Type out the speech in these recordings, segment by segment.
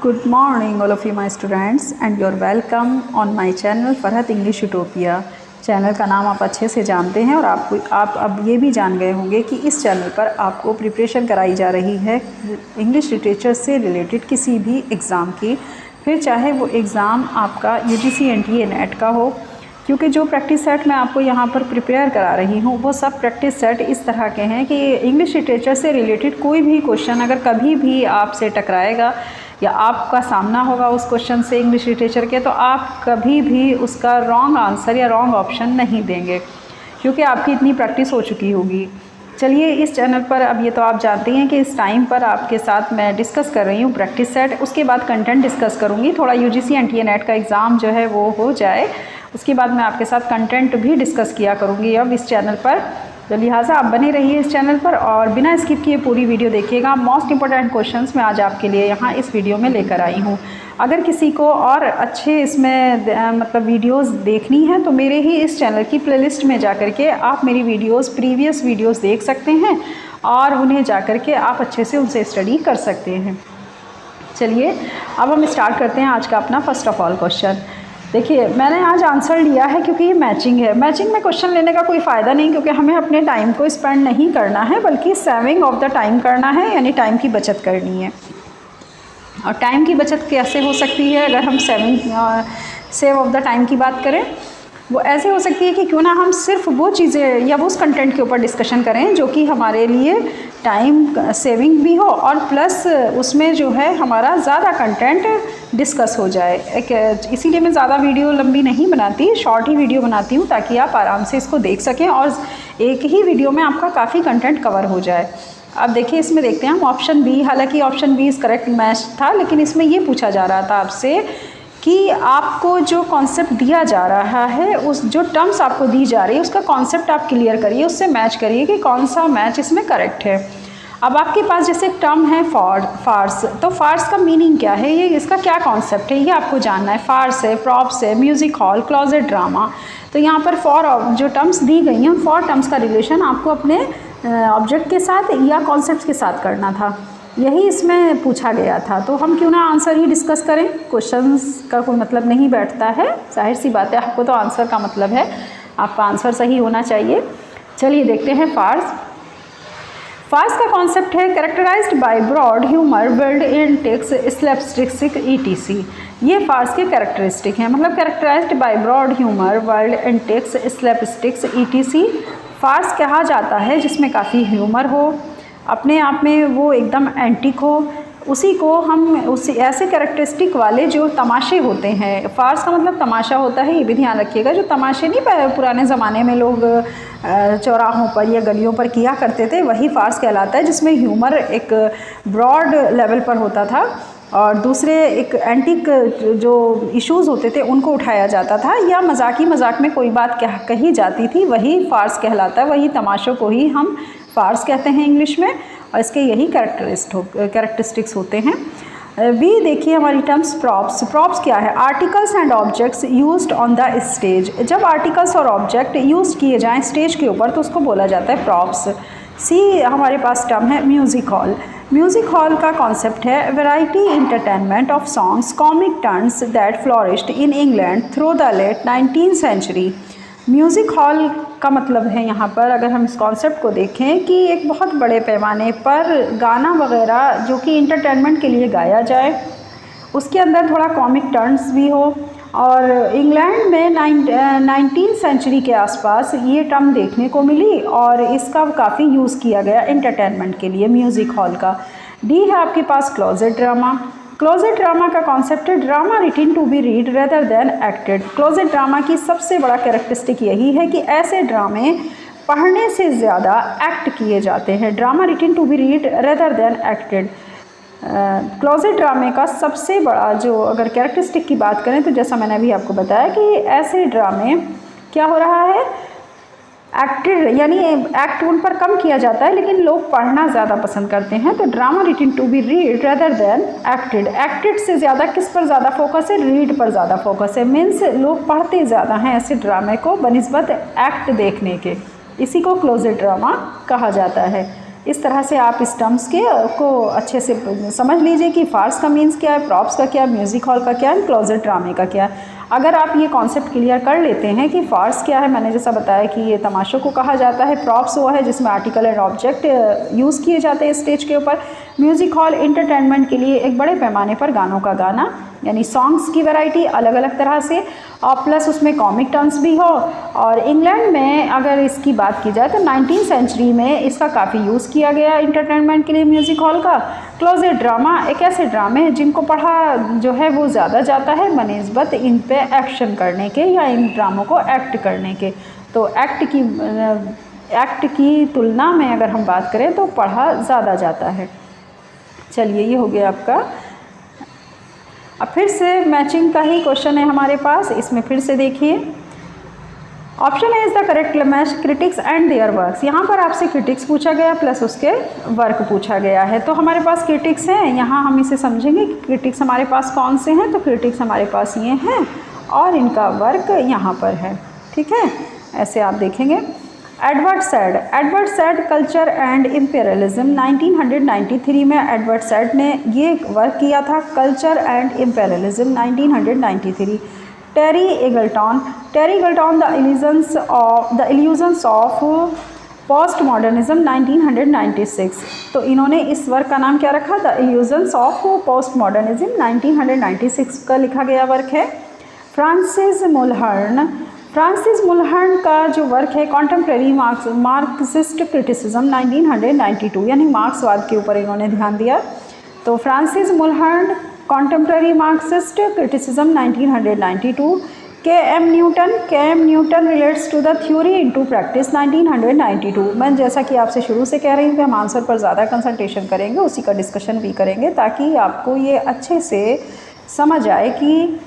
Good morning all of you my students and you're welcome on my channel Farhat English utopia. Channel का नाम आप अच्छे से जानते हैं और आप अब ये भी जान गए होंगे कि इस चैनल पर आपको प्रिपरेशन कराई जा रही है इंग्लिश लिटरेचर से रिलेटेड किसी भी एग्ज़ाम की, फिर चाहे वो एग्ज़ाम आपका UGC NTA नेट का हो, क्योंकि जो प्रैक्टिस सेट मैं आपको यहाँ पर प्रिपेयर करा रही हूँ वो सब प्रैक्टिस सेट इस तरह के हैं कि इंग्लिश लिटरेचर से रिलेटेड कोई भी क्वेश्चन अगर कभी भी आपसे टकराएगा या आपका सामना होगा उस क्वेश्चन से इंग्लिश लिटरेचर के, तो आप कभी भी उसका रॉन्ग आंसर या रॉन्ग ऑप्शन नहीं देंगे, क्योंकि आपकी इतनी प्रैक्टिस हो चुकी होगी। चलिए, इस चैनल पर अब ये तो आप जानते हैं कि इस टाइम पर आपके साथ मैं डिस्कस कर रही हूँ प्रैक्टिस सेट, उसके बाद कंटेंट डिस्कस करूँगी। थोड़ा UGC NTA नेट का एग्ज़ाम जो है वो हो जाए, उसके बाद मैं आपके साथ कंटेंट भी डिस्कस किया करूँगी अब इस चैनल पर। तो लिहाजा आप बने रहिए इस चैनल पर और बिना स्किप किए पूरी वीडियो देखिएगा। मोस्ट इंपॉर्टेंट क्वेश्चंस मैं आज आपके लिए यहाँ इस वीडियो में लेकर आई हूँ। अगर किसी को और अच्छे इसमें मतलब वीडियोस देखनी है तो मेरे ही इस चैनल की प्लेलिस्ट में जाकर के आप मेरी प्रीवियस वीडियोस देख सकते हैं और उन्हें जाकर के आप अच्छे से उनसे स्टडी कर सकते हैं। चलिए, अब हम स्टार्ट करते हैं आज का अपना फर्स्ट ऑफ ऑल क्वेश्चन। देखिए, मैंने आज आंसर लिया है क्योंकि ये मैचिंग है। मैचिंग में क्वेश्चन लेने का कोई फ़ायदा नहीं, क्योंकि हमें अपने टाइम को स्पेंड नहीं करना है बल्कि सेविंग ऑफ द टाइम करना है, यानी टाइम की बचत करनी है। और टाइम की बचत कैसे हो सकती है अगर हम सेव ऑफ द टाइम की बात करें? वो ऐसे हो सकती है कि क्यों ना हम सिर्फ वो चीज़ें या उस कंटेंट के ऊपर डिस्कशन करें जो कि हमारे लिए टाइम सेविंग भी हो और प्लस उसमें जो है हमारा ज़्यादा कंटेंट डिस्कस हो जाए। इसीलिए मैं ज़्यादा वीडियो लंबी नहीं बनाती, शॉर्ट ही वीडियो बनाती हूँ ताकि आप आराम से इसको देख सकें और एक ही वीडियो में आपका काफ़ी कंटेंट कवर हो जाए। अब देखिए, इसमें देखते हैं हम ऑप्शन बी। हालांकि option B is correct match था, लेकिन इसमें ये पूछा जा रहा था आपसे कि आपको जो कॉन्सेप्ट दिया जा रहा है, उस जो टर्म्स आपको दी जा रही है उसका कॉन्सेप्ट आप क्लियर करिए, उससे मैच करिए कि कौन सा मैच इसमें करेक्ट है। अब आपके पास जैसे एक टर्म है फार्स, तो फार्स का मीनिंग क्या है, ये इसका क्या कॉन्सेप्ट है, ये आपको जानना है। फार्स है, प्रॉप्स है, म्यूज़िक हॉल, क्लोजेट ड्रामा। तो यहाँ पर जो टर्म्स दी गई हैं उन 4 टर्म्स का रिलेशन आपको अपने ऑब्जेक्ट के साथ या कॉन्सेप्ट के साथ करना था, यही इसमें पूछा गया था। तो हम क्यों ना आंसर ही डिस्कस करें, क्वेश्चंस का कोई मतलब नहीं बैठता है। जाहिर सी बात है, आपको तो आंसर का मतलब है, आपका आंसर सही होना चाहिए। चलिए देखते हैं फार्स। फार्स का कॉन्सेप्ट है characterised by broad humour world in texts slapstick ETC। ये फार्स के कैरेक्टरिस्टिक हैं, मतलब characterised by broad humour world in texts slapsticks ETC। Farce कहा जाता है जिसमें काफ़ी ह्यूमर हो, अपने आप में वो एकदम एंटिक हो, उसी को हम उसी ऐसे कैरेक्टरिस्टिक वाले जो तमाशे होते हैं। फार्स का मतलब तमाशा होता है, ये भी ध्यान रखिएगा। जो तमाशे नहीं पुराने ज़माने में लोग चौराहों पर या गलियों पर किया करते थे, वही फार्स कहलाता है, जिसमें ह्यूमर एक ब्रॉड लेवल पर होता था और दूसरे एक एंटिक जो इश्यूज़ होते थे उनको उठाया जाता था, या मजाक में कोई बात कही जाती थी, वही फार्स कहलाता है। वही तमाशों को ही हम फार्स कहते हैं इंग्लिश में, और इसके यही कैरेक्टरिस्टिक्स होते हैं। भी देखिए हमारी टर्म्स प्रॉप्स। प्रॉप्स क्या है? Articles and objects used on the stage. जब आर्टिकल्स और ऑब्जेक्ट यूज किए जाएं स्टेज के ऊपर तो उसको बोला जाता है प्रॉप्स। सी हमारे पास टर्म है म्यूज़िक हॉल। म्यूज़िक हॉल का कॉन्सेप्ट है variety entertainment of songs comic turns that flourished in England through the late 19th century. Music hall का मतलब है यहाँ पर, अगर हम इस कॉन्सेप्ट को देखें, कि एक बहुत बड़े पैमाने पर गाना वगैरह जो कि इंटरटेनमेंट के लिए गाया जाए, उसके अंदर थोड़ा कॉमिक टर्न्स भी हो। और इंग्लैंड में 19th सेंचुरी के आसपास ये टर्म देखने को मिली और इसका काफ़ी यूज़ किया गया इंटरटेनमेंट के लिए म्यूज़िक हॉल का। डी है आपके पास क्लोजेट ड्रामा। क्लोजेट ड्रामा का कॉन्सेप्ट है drama written to be read rather than acted. Closet drama की सबसे बड़ा कैरेक्टरिस्टिक यही है कि ऐसे ड्रामे पढ़ने से ज़्यादा एक्ट किए जाते हैं। Drama written to be read rather than acted. Closet ड्रामे का सबसे बड़ा जो अगर कैरेक्टरिस्टिक की बात करें तो जैसा मैंने अभी आपको बताया कि ऐसे ड्रामे क्या हो रहा है, एक्टेड, यानी एक्ट उन पर कम किया जाता है लेकिन लोग पढ़ना ज़्यादा पसंद करते हैं। तो drama written to be read rather than acted. Acted से ज़्यादा किस पर ज़्यादा फोकस है? रीड पर ज़्यादा फोकस है। मीन्स लोग पढ़ते ज़्यादा हैं ऐसे ड्रामे को बनिस्बत एक्ट देखने के। इसी को क्लोजेट ड्रामा कहा जाता है। इस तरह से आप इस टर्म्स के को अच्छे से समझ लीजिए कि फार्स का मीन्स क्या है, प्रॉप्स का क्या, म्यूज़िक हॉल का क्या है, क्लोजेट ड्रामे का क्या है। अगर आप ये कॉन्सेप्ट क्लियर कर लेते हैं कि फार्स क्या है, मैंने जैसा बताया कि ये तमाशों को कहा जाता है, प्रॉप्स वो है जिसमें आर्टिकल एंड ऑब्जेक्ट यूज़ किए जाते हैं स्टेज के ऊपर, म्यूज़िक हॉल एंटरटेनमेंट के लिए एक बड़े पैमाने पर गानों का गाना, यानी सॉन्ग्स की वैरायटी अलग अलग तरह से, और प्लस उसमें कॉमिक टर्म्स भी हो। और इंग्लैंड में अगर इसकी बात की जाए तो 19वीं सेंचुरी में इसका काफ़ी यूज़ किया गया एंटरटेनमेंट के लिए म्यूज़िक हॉल का। क्लोजेट ड्रामा एक ऐसे ड्रामे हैं जिनको पढ़ा जो है वो ज़्यादा जाता है बनिस्बत इन पे एक्शन करने के या इन ड्रामों को एक्ट करने के। तो एक्ट की तुलना में अगर हम बात करें तो पढ़ा ज़्यादा जाता है। चलिए ये हो गया आपका। अब फिर से मैचिंग का ही क्वेश्चन है हमारे पास, इसमें फिर से देखिए option A is the correct match critics and there works. यहाँ पर आपसे क्रिटिक्स पूछा गया प्लस उसके वर्क पूछा गया है। तो हमारे पास क्रिटिक्स हैं, यहाँ हम इसे समझेंगे कि क्रिटिक्स हमारे पास कौन से हैं। तो क्रिटिक्स हमारे पास ये हैं और इनका वर्क यहाँ पर है, ठीक है। ऐसे आप देखेंगे। Edward Said culture and imperialism 1993 में एडवर्ड सैड ने ये वर्क किया था, culture and imperialism 1993। Terry Eagleton the illusions of post modernism 1996। तो इन्होंने इस वर्क का नाम क्या रखा? The illusions of post modernism 1996 का लिखा गया वर्क है। फ्रांसिस मुलहर्न का जो वर्क है कॉन्टेम्प्रेरी मार्क्सिस्ट क्रिटिसिज्म 1992, यानी मार्क्सवाद के ऊपर इन्होंने ध्यान दिया। तो Francis Mulhern contemporary Marxist criticism 1992। K M. Newton relates to the theory into practice 1992। मैं जैसा कि आपसे शुरू से कह रही हूँ कि हम आंसर पर ज़्यादा कंसंट्रेशन करेंगे, उसी का डिस्कशन भी करेंगे ताकि आपको ये अच्छे से समझ आए कि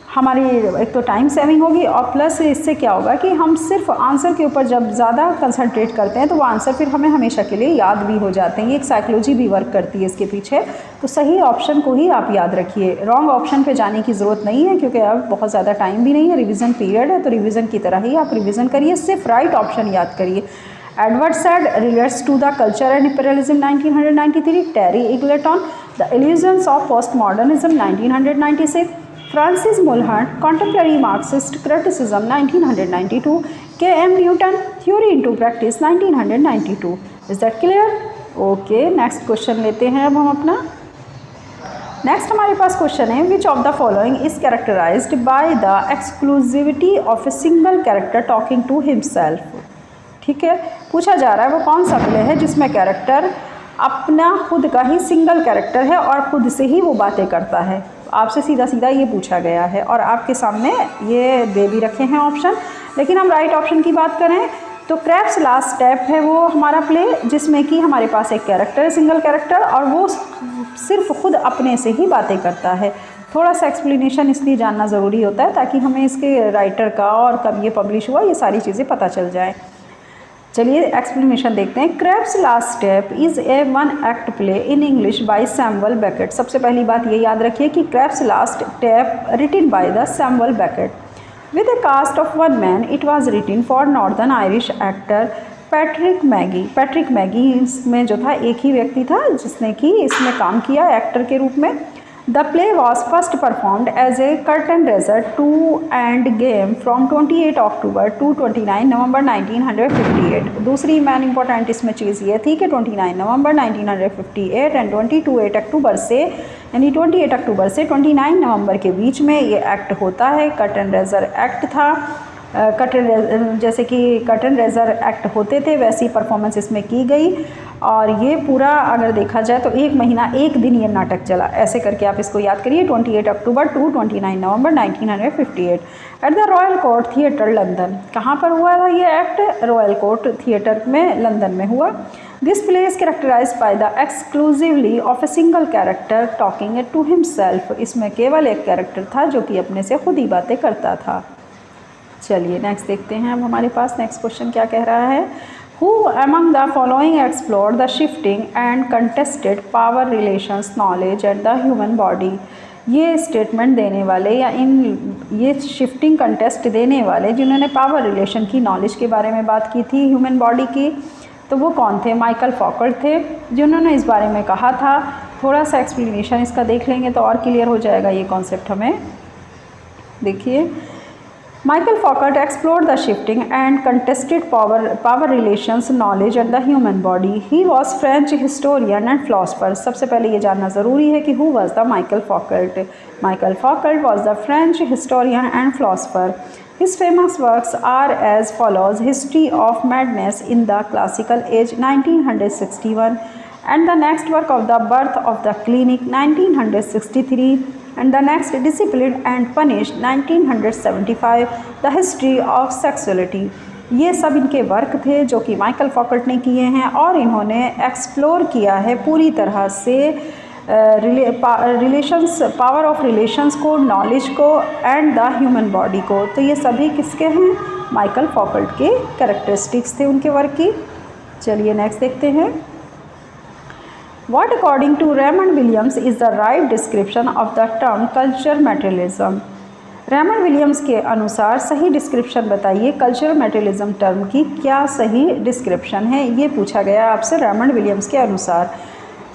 हमारी एक तो टाइम सेविंग होगी और प्लस इससे क्या होगा कि हम सिर्फ आंसर के ऊपर जब ज़्यादा कंसंट्रेट करते हैं तो वो आंसर फिर हमें हमेशा के लिए याद भी हो जाते हैं। ये एक साइकोलॉजी भी वर्क करती है इसके पीछे। तो सही ऑप्शन को ही आप याद रखिए, रॉन्ग ऑप्शन पे जाने की ज़रूरत नहीं है क्योंकि अब बहुत ज़्यादा टाइम भी नहीं है, रिविज़न पीरियड है। तो रिविज़न की तरह ही आप रिविज़न करिए, सिर्फ राइट ऑप्शन याद करिए। Edward Said relates to the culture and imperialism 1993। Terry Eagleton the illusions of post modernism 1996। Francis Mulhern contemporary Marxist criticism 1992। K M. Newton theory into practice 1992। Is that clear? Okay, next question लेते हैं अब हम अपना। Next हमारे पास question है which of the following is characterised by the exclusivity of a single character talking to himself. ठीक है, पूछा जा रहा है वो कौन सा प्ले है जिसमें कैरेक्टर अपना खुद का ही सिंगल कैरेक्टर है और खुद से ही वो बातें करता है। आपसे सीधा सीधा ये पूछा गया है और आपके सामने ये दे भी रखे हैं ऑप्शन। लेकिन हम राइट ऑप्शन की बात करें तो क्रैब्स लास्ट स्टेप है वो हमारा प्ले जिसमें कि हमारे पास एक कैरेक्टर है, सिंगल कैरेक्टर, और वो सिर्फ खुद अपने से ही बातें करता है। थोड़ा सा एक्सप्लेनेशन इसलिए जानना ज़रूरी होता है ताकि हमें इसके राइटर का और कब ये पब्लिश हुआ ये सारी चीज़ें पता चल जाए। चलिए एक्सप्लेनेशन देखते हैं। Krapp's last step is a one act play in English by Samuel Beckett. सबसे पहली बात ये याद रखिए कि Krapp's last step written by the Samuel Beckett with a cast of one man. It was written for Northern Irish actor Patrick Magee इसमें जो था एक ही व्यक्ति था जिसने कि इसमें काम किया एक्टर के रूप में। The play was first performed as a curtain raiser to and game from 28 October to 29 November 1958। दूसरी मैन इम्पोर्टेंट इसमें चीज़ ये थी कि 29 नवंबर 1958 एंड 28 अक्टूबर से यानी 28 अक्टूबर से 29 नवंबर के बीच में ये एक्ट होता है। कर्टन रेजर एक्ट था, जैसे कि कर्टन रेजर एक्ट होते थे वैसी परफॉर्मेंस इसमें की गई और ये पूरा अगर देखा जाए तो एक महीना एक दिन ये नाटक चला। ऐसे करके आप इसको याद करिए, 28 October to 29 November 1958 at the Royal Court Theatre London. कहाँ पर हुआ था ये एक्ट? रॉयल कोर्ट थिएटर में लंदन में हुआ। This play is characterised by the exclusively of a single character talking to himself. इसमें केवल एक कैरेक्टर था जो कि अपने से खुद ही बातें करता था। चलिए नेक्स्ट देखते हैं अब हमारे पास नेक्स्ट क्वेश्चन क्या कह रहा है। Who among the following explored the shifting and contested power relations knowledge and the human body? ये स्टेटमेंट देने वाले या ये शिफ्टिंग कंटेस्ट देने वाले जिन्होंने पावर रिलेशन की नॉलेज के बारे में बात की थी ह्यूमन बॉडी की, तो वो कौन थे? माइकल फॉकर्ट थे, जिन्होंने इस बारे में कहा था। थोड़ा सा एक्सप्लेनेशन इसका देख लेंगे तो और क्लियर हो जाएगा ये कॉन्सेप्ट हमें। देखिए, Michael Foucault explored the shifting and contested power relations knowledge and the human body. He was French historian and philosopher. सबसे पहले ये जानना ज़रूरी है कि who was the Michael Foucault? Michael Foucault was the French historian and philosopher. His famous works are as follows: History of Madness in the Classical Age 1961, and the next work of the Birth of the Clinic 1963. And the next, Disciplined and Punished 1975, The History of Sexuality. ये सब इनके work थे जो कि Michael फॉकर्ट ने किए हैं और इन्होंने एक्सप्लोर किया है पूरी तरह से रिलेशंस, पावर ऑफ रिलेशंस को, नॉलेज को एंड द ह्यूमन बॉडी को। तो ये सभी किसके हैं? माइकल फॉकर्ट के कैरेक्टरिस्टिक्स थे उनके वर्क की। चलिए नेक्स्ट देखते हैं। What according to Raymond Williams is the right description of the term cultural materialism? Raymond Williams के अनुसार सही डिस्क्रिप्शन बताइए, कल्चरल मटेरियलिज्म टर्म की क्या सही डिस्क्रिप्शन है, ये पूछा गया आपसे रेमंड विलियम्स के अनुसार।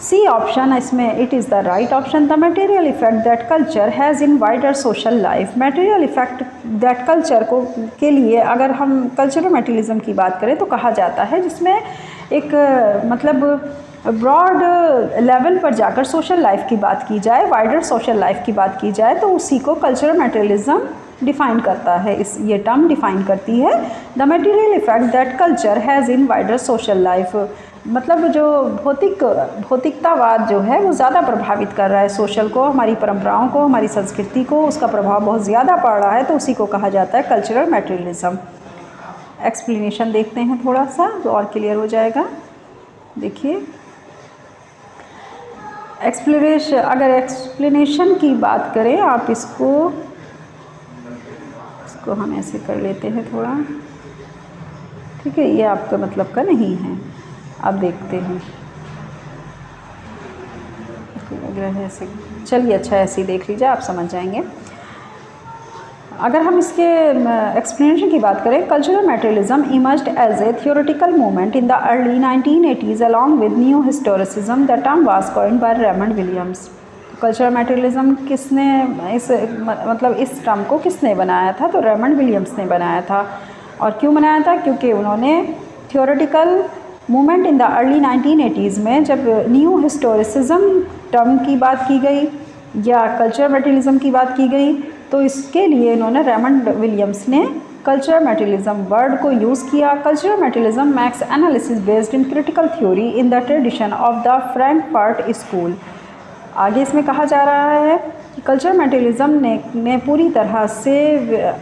सी ऑप्शन इसमें it is the right option. The material effect that culture has in wider social life. Material effect that culture को के लिए अगर हम कल्चरल मटेरियलिज्म की बात करें तो कहा जाता है जिसमें एक मतलब ब्रॉड लेवल पर जाकर सोशल लाइफ की बात की जाए, वाइडर सोशल लाइफ की बात की जाए, तो उसी को कल्चरल मटेरियलिज्म डिफ़ाइन करता है। ये टर्म डिफ़ाइन करती है the material effect that culture has in wider social life. मतलब जो भौतिकतावाद जो है वो ज़्यादा प्रभावित कर रहा है सोशल को, हमारी परंपराओं को, हमारी संस्कृति को, उसका प्रभाव बहुत ज़्यादा पड़ रहा है, तो उसी को कहा जाता है कल्चरल मटेरियलिज्म। एक्सप्लेनेशन देखते हैं थोड़ा सा तो और क्लियर हो जाएगा। देखिए, अगर एक्सप्लेनेशन की बात करें आप इसको हम ऐसे कर लेते हैं थोड़ा, ठीक है, ये आपका मतलब का नहीं है। अब देखते हैं, लग रहा है ऐसे, चलिए अच्छा ऐसे ही देख लीजिए, आप समझ जाएंगे। अगर हम इसके एक्सप्लेनेशन की बात करें, cultural materialism emerged as a theoretical movement in the early 1980s along with new historicism. The term was coined by Raymond Williams. Cultural materialism किसने इस टर्म को किसने बनाया था? तो रेमंड विलियम्स ने बनाया था। और क्यों बनाया था? क्योंकि उन्होंने theoretical movement in the early 1980s में जब न्यू हिस्टोरिसिज्म टर्म की बात की गई या कल्चरल मटेरियलिज्म की बात की गई, तो इसके लिए इन्होंने रेमंड विलियम्स ने कल्चरल मटेरियलिज्म वर्ड को यूज़ किया। Cultural materialism max analysis based in critical theory in the tradition of the Frankfurt school. आगे इसमें कहा जा रहा है कि कल्चरल मटेरियलिज्म ने पूरी तरह से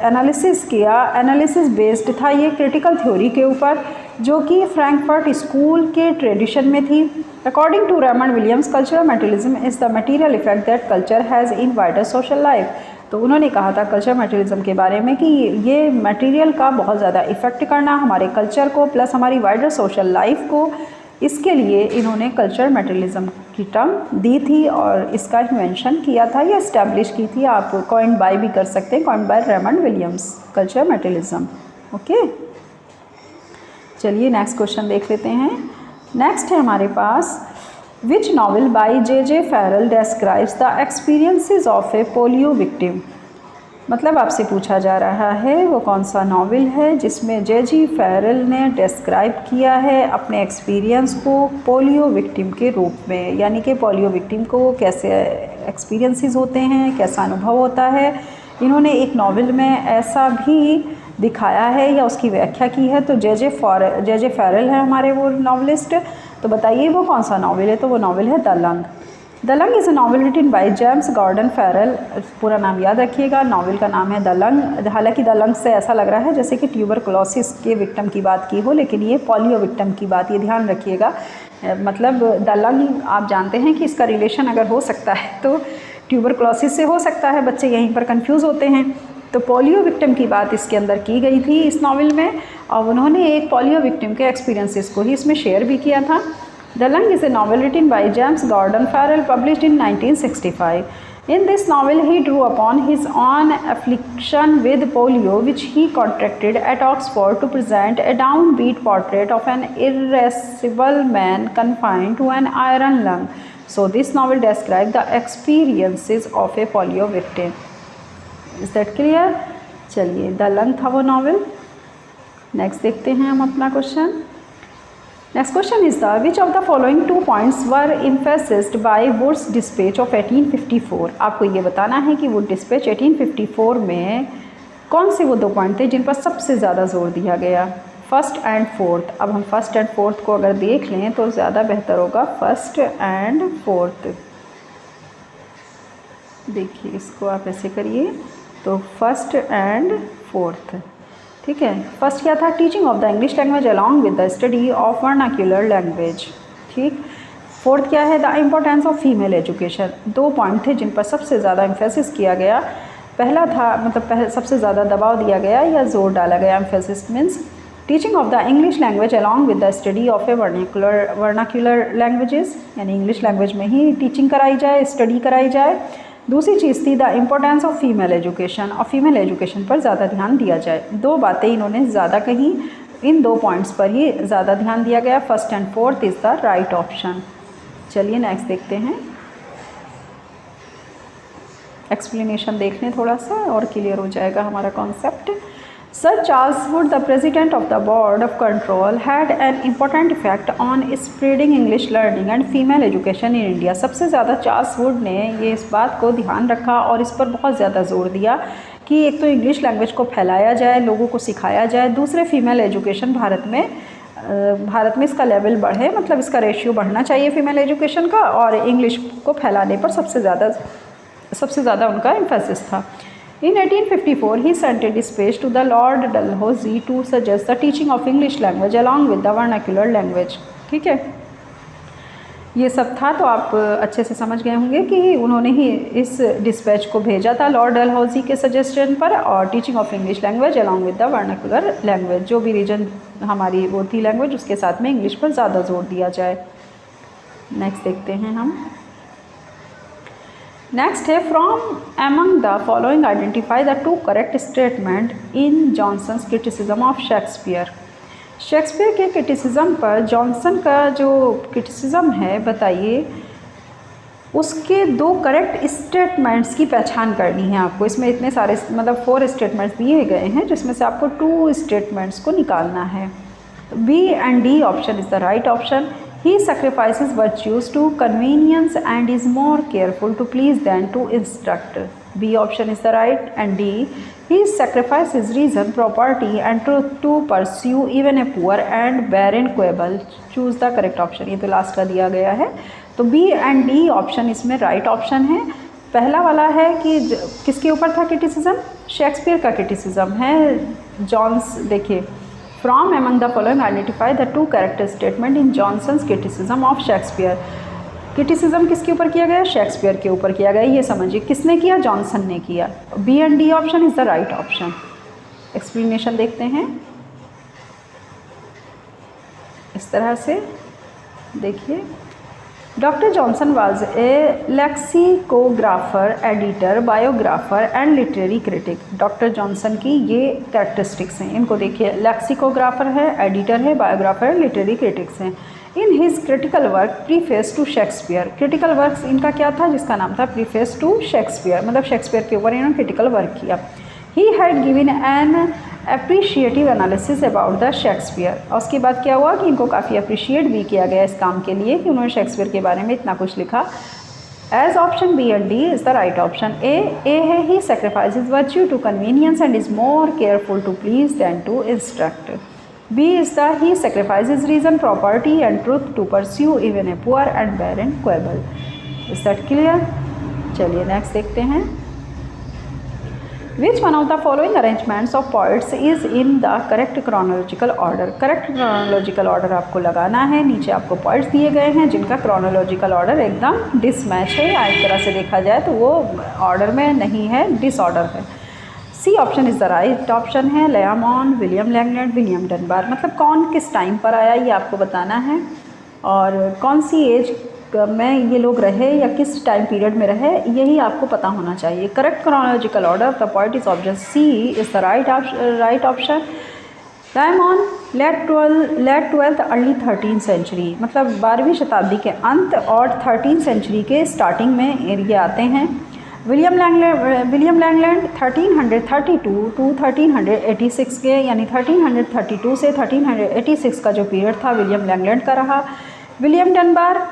एनालिसिस किया, एनालिसिस बेस्ड था ये क्रिटिकल थ्योरी के ऊपर, जो कि फ्रैंकफर्ट स्कूल के ट्रेडिशन में थी। According to Raymond Williams, cultural materialism is the material effect that culture has in wider social life. तो उन्होंने कहा था कल्चरल मटेरियलिज्म के बारे में कि ये मटेरियल का बहुत ज़्यादा इफ़ेक्ट करना हमारे कल्चर को प्लस हमारी वाइडर सोशल लाइफ को, इसके लिए इन्होंने कल्चरल मटेरियलिज्म की टर्म दी थी और इसका इन्वेंशन किया था या इस्टेब्लिश की थी। आप कॉइन्ड बाय भी कर सकते हैं, coined by Raymond Williams, cultural materialism. Okay, चलिए नेक्स्ट क्वेश्चन देख लेते हैं। नेक्स्ट है हमारे पास, which novel by J Farrell describes the experiences of a polio victim. मतलब आपसे पूछा जा रहा है वो कौन सा नॉवल है जिसमें जे फैरल ने डिस्क्राइब किया है अपने एक्सपीरियंस को पोलियो विक्टिम के रूप में, यानी कि पोलियो विक्टिम को कैसे एक्सपीरियंसेस होते हैं, कैसा अनुभव होता है। इन्होंने एक नॉवल में ऐसा भी दिखाया है या उसकी व्याख्या की है। तो जे फैरल है हमारे वो नॉवलिस्ट। तो बताइए वो कौन सा नॉवल है? तो वो नॉवल है the lung. The lung is a novel written by James Gordon Farrell. पूरा नाम याद रखिएगा, नॉवल का नाम है द लंग। हालांकि द लंग से ऐसा लग रहा है जैसे कि ट्यूबरकुलोसिस के विक्टिम की बात की हो, लेकिन ये पोलियो विक्टिम की बात, ये ध्यान रखिएगा। मतलब द लंग आप जानते हैं कि इसका रिलेशन अगर हो सकता है तो ट्यूबरकुलोसिस से हो सकता है, बच्चे यहीं पर कन्फ्यूज़ होते हैं। तो पोलियो विक्टिम की बात इसके अंदर की गई थी इस नॉवल में, और उन्होंने एक पोलियो विक्टिम के एक्सपीरियंसेस को ही इसमें शेयर भी किया था। The lung is a novel written by James Gordon Farrell published in 1965। In this novel, he drew upon his own affliction with polio, which he contracted at Oxford, to present a downbeat portrait of an irascible man confined to an iron lung. So, this novel describes the experiences of a polio victim. Is that clear? चलिए, the lung था वो novel. Next देखते हैं हम अपना question. Next question is the which of the following 2 points were emphasized by Wood's dispatch of 1854। आपको ये बताना है कि वुड डिस्पैच 1854 में कौन से वो 2 पॉइंट थे जिन पर सबसे ज़्यादा जोर दिया गया। First and fourth. अब हम फर्स्ट एंड फोर्थ को अगर देख लें तो ज़्यादा बेहतर होगा। फर्स्ट एंड फोर्थ, देखिए इसको आप ऐसे करिए, तो फर्स्ट एंड फोर्थ, ठीक है। फर्स्ट क्या था? Teaching of the English language along with the study of vernacular language, ठीक। फोर्थ क्या है? The importance of female education. 2 point थे जिन पर सबसे ज़्यादा एम्फेसिस किया गया। पहला था मतलब सबसे ज़्यादा दबाव दिया गया या जोर डाला गया। Emphasis means teaching of the English language along with the study of A vernacular languages, यानी इंग्लिश लैंग्वेज में ही टीचिंग कराई जाए, स्टडी कराई जाए। दूसरी चीज़ थी the importance of female education, और फीमेल एजुकेशन पर ज़्यादा ध्यान दिया जाए। 2 बातें इन्होंने ज़्यादा कही, इन 2 पॉइंट्स पर ही ज़्यादा ध्यान दिया गया। First and fourth is the right option. चलिए नेक्स्ट देखते हैं। एक्सप्लेनेशन देख लें थोड़ा सा और क्लियर हो जाएगा हमारा concept. Sir Charles Wood, the president of the Board of Control, had an important effect on spreading English learning and female education in India। सबसे ज़्यादा चार्ल्स वुड ने ये इस बात को ध्यान रखा और इस पर बहुत ज़्यादा जोर दिया कि एक तो इंग्लिश लैंग्वेज को फैलाया जाए, लोगों को सिखाया जाए, दूसरे फीमेल एजुकेशन भारत में इसका लेवल बढ़े, मतलब इसका रेशियो बढ़ना चाहिए फीमेल एजुकेशन का, और इंग्लिश को फैलाने पर सबसे ज़्यादा उनका एम्फेसिस था। In 1854, he sent a dispatch to the Lord Dalhousie to suggest the teaching of English language along with the vernacular language। ठीक है, ये सब था, तो आप अच्छे से समझ गए होंगे कि उन्होंने ही इस डिस्पैच को भेजा था लॉर्ड डलहौजी के सजेशन पर, और teaching of English language along with the vernacular language, जो भी रीजन हमारी वो थी लैंग्वेज, उसके साथ में इंग्लिश पर ज़्यादा जोर दिया जाए। नेक्स्ट देखते हैं हम। नेक्स्ट है from among the following identify the 2 correct statement in Johnson's criticism of Shakespeare. Shakespeare के क्रिटिसिज्म पर जॉनसन का जो क्रिटिसिज्म है, बताइए उसके 2 करेक्ट स्टेटमेंट्स की पहचान करनी है आपको। इसमें इतने सारे मतलब 4 स्टेटमेंट्स दिए गए हैं, जिसमें से आपको 2 स्टेटमेंट्स को निकालना है। तो B and D option is the right option. He sacrifices virtues to convenience and is more careful to please than to instruct। B option is the right, and D, he sacrifices reason, property and truth to pursue even a poor and barren quibble। Choose the correct option। ये तो last का दिया गया है, तो B and D option इसमें right option है। पहला वाला है कि किसके ऊपर था क्रिटिसिज्म? शेक्सपियर का क्रिटिसिज्म है। जॉन्स देखिए, from among the following identify the 2 correct statement in Johnson's criticism of Shakespeare. Criticism किसके ऊपर किया गया? शेक्सपियर के ऊपर किया गया। ये समझिए किसने किया? जॉनसन ने किया। B and D option is the right option. Explanation देखते हैं इस तरह से, देखिए। Doctor Johnson was a lexicographer, editor, biographer and literary critic. Doctor Johnson की ये कैरेक्टरिस्टिक्स हैं, इनको देखिए। लेक्सिकोग्राफर है, एडिटर है, बायोग्राफर है, लिटरेरी क्रिटिक्स हैं। In his critical work preface to Shakespeare. Critical work इनका क्या था? जिसका नाम था प्रीफेस टू शेक्सपियर, मतलब शेक्सपियर के ऊपर इन्होंने क्रिटिकल वर्क किया। He had given an appreciative analysis about the Shakespeare. और उसके बाद क्या हुआ कि इनको काफ़ी अप्रिशिएट भी किया गया इस काम के लिए कि उन्होंने शेक्सपियर के बारे में इतना कुछ लिखा। As option B and D is the right option. A है he sacrifices virtue to convenience and is more careful to please than to instruct. B is the he sacrifices reason, propriety and truth to pursue even a poor and barren quibble. Is that clear? चलिए next देखते हैं। Which one of the following arrangements of poets is in the correct chronological order? Correct chronological order आपको लगाना है। नीचे आपको poets दिए गए हैं जिनका chronological order एकदम डिसमैच है, या एक तरह से देखा जाए तो वो ऑर्डर में नहीं है, डिसऑर्डर है। C option is the right option है। Layamon, William Langland, William Dunbar, मतलब कौन किस टाइम पर आया ये आपको बताना है, और कौन सी एज में ये लोग रहे या किस टाइम पीरियड में रहे, यही आपको पता होना चाहिए। Correct chronological order the point is option C is the right option. Layamon late twelfth early 13th century, मतलब 12वीं शताब्दी के अंत और 13th सेंचुरी के स्टार्टिंग में ये आते हैं। विलियम लैंगलैंड 1332 टू 1386 के, यानी 1332 से 1386 का जो पीरियड था विलियम लैंगलैंड का रहा। विलियम डनबार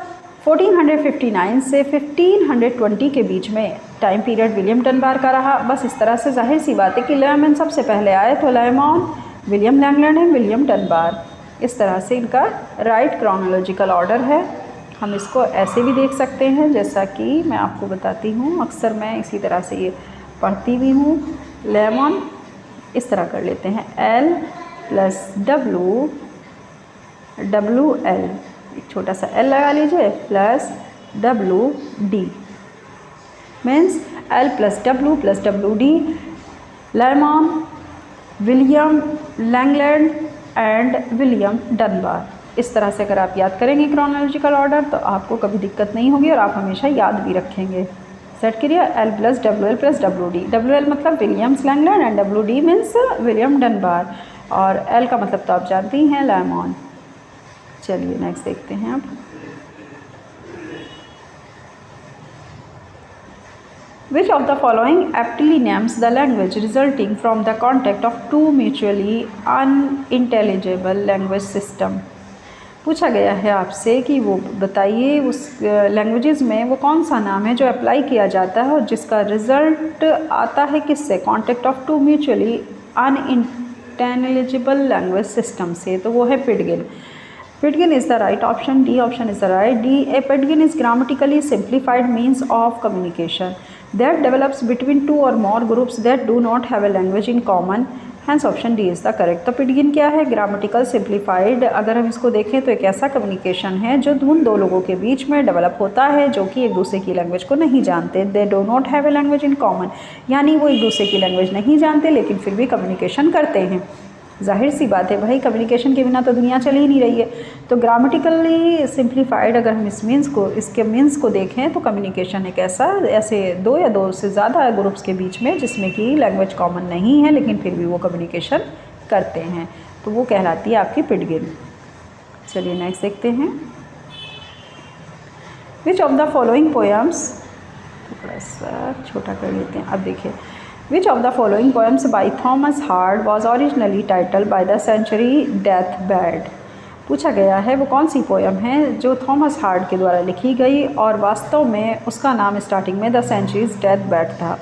1459 से 1520 के बीच में टाइम पीरियड विलियम डनबार का रहा। बस इस तरह से जाहिर सी बात है कि लाइमन सबसे पहले आए, तो Layamon, William Langland and William Dunbar, इस तरह से इनका राइट क्रोनोलॉजिकल ऑर्डर है। हम इसको ऐसे भी देख सकते हैं, जैसा कि मैं आपको बताती हूँ, अक्सर मैं इसी तरह से ये पढ़ती भी हूँ। लाइमॉन इस तरह कर लेते हैं, L प्लस डब्लू एल, एक छोटा सा L लगा लीजिए, plus WD, means L plus WD। Layamon, William Langland and William Dunbar, इस तरह से अगर आप याद करेंगे क्रोनोलॉजिकल ऑर्डर तो आपको कभी दिक्कत नहीं होगी और आप हमेशा याद भी रखेंगे। सेट करिए, L प्लस WD। WL मतलब Williams Langland and WD means William डनबार, और L का मतलब तो आप जानते ही हैं, लाइमॉन। चलिए नेक्स्ट देखते हैं अब। Which of the following aptly names the language resulting from the contact of two mutually unintelligible language system? पूछा गया है आपसे कि वो बताइए उस लैंग्वेजेस में वो कौन सा नाम है जो अप्लाई किया जाता है और जिसका रिजल्ट आता है किससे, contact of two mutually unintelligible language system से, तो वो है पिडगिन। Pidgin is the right option. D option is the right. D. A Pidgin is grammatically simplified means of communication that develops between two or more groups that do not have a language in common. Hence option D is the correct. तो Pidgin क्या है? Grammatical simplified, अगर हम इसको देखें तो एक ऐसा कम्युनिकेशन है जो उन दो लोगों के बीच में डेवलप होता है जो कि एक दूसरे की लैंग्वेज को नहीं जानते। They do not have a language in common, यानी वो एक दूसरे की लैंग्वेज नहीं जानते लेकिन फिर भी कम्युनिकेशन करते हैं। जाहिर सी बात है भाई, कम्युनिकेशन के बिना तो दुनिया चल ही नहीं रही है। तो ग्रामेटिकली सिंप्लीफाइड अगर हम इसके मीन्स को देखें तो कम्युनिकेशन एक ऐसे दो या दो से ज़्यादा ग्रुप्स के बीच में जिसमें कि लैंग्वेज कॉमन नहीं है लेकिन फिर भी वो कम्युनिकेशन करते हैं, तो वो कहलाती है आपकी पिडगिन। चलिए नेक्स्ट देखते हैं। विच ऑफ द फॉलोइंग पोएम्स, थोड़ा सा छोटा कर लेते हैं, अब देखिए। Which of the following poems by Thomas Hart was originally titled by the Century Deathbed? पूछा गया है वो कौन सी पोएम है जो थॉमस हार्ट के द्वारा लिखी गई और वास्तव में उसका नाम स्टार्टिंग में द सेंचुरीज डेथबेड था।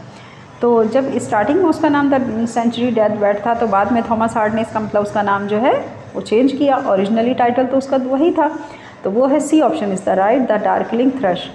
तो जब स्टार्टिंग में उसका नाम द सेंचुरी डेथबेड था तो बाद में थॉमस हार्ट ने इसका मतलब उसका नाम जो है वो चेंज किया। ओरिजिनली टाइटल तो उसका वही था, तो वो है C option is the right, the darkling thrush.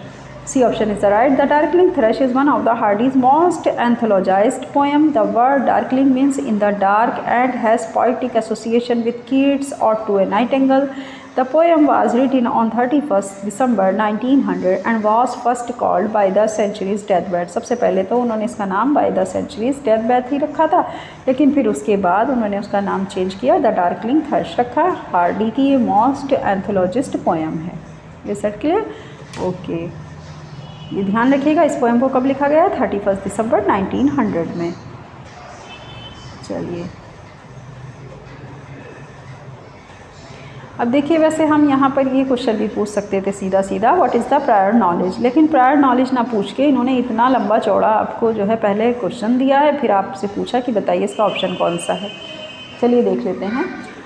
C option is the right. The Darkling Thrush is one of the Hardy's most anthologized poem. The word darkling means in the dark and has poetic association with Keats or to a nightingale. The poem was written on 31st December 1900 and was first called by the Century's Deathbed. सबसे पहले तो उन्होंने इसका नाम by the Century's Deathbed ही रखा था, लेकिन फिर उसके बाद उन्होंने उसका नाम चेंज किया, The Darkling Thrush रखा। हार्डी की ये मोस्ट एंथोलॉजिस्ट पोएम है। ये सेट क्लियर? ओके, ये ध्यान रखिएगा। इस पोएम को कब लिखा गया? 31 दिसंबर 1900 में। चलिए अब देखिए, वैसे हम यहाँ पर ये क्वेश्चन भी पूछ सकते थे सीधा सीधा, what is the prior knowledge, लेकिन प्रायर नॉलेज ना पूछ के इन्होंने इतना लंबा चौड़ा आपको जो है पहले क्वेश्चन दिया है, फिर आपसे पूछा कि बताइए इसका ऑप्शन कौन सा है। चलिए देख लेते हैं।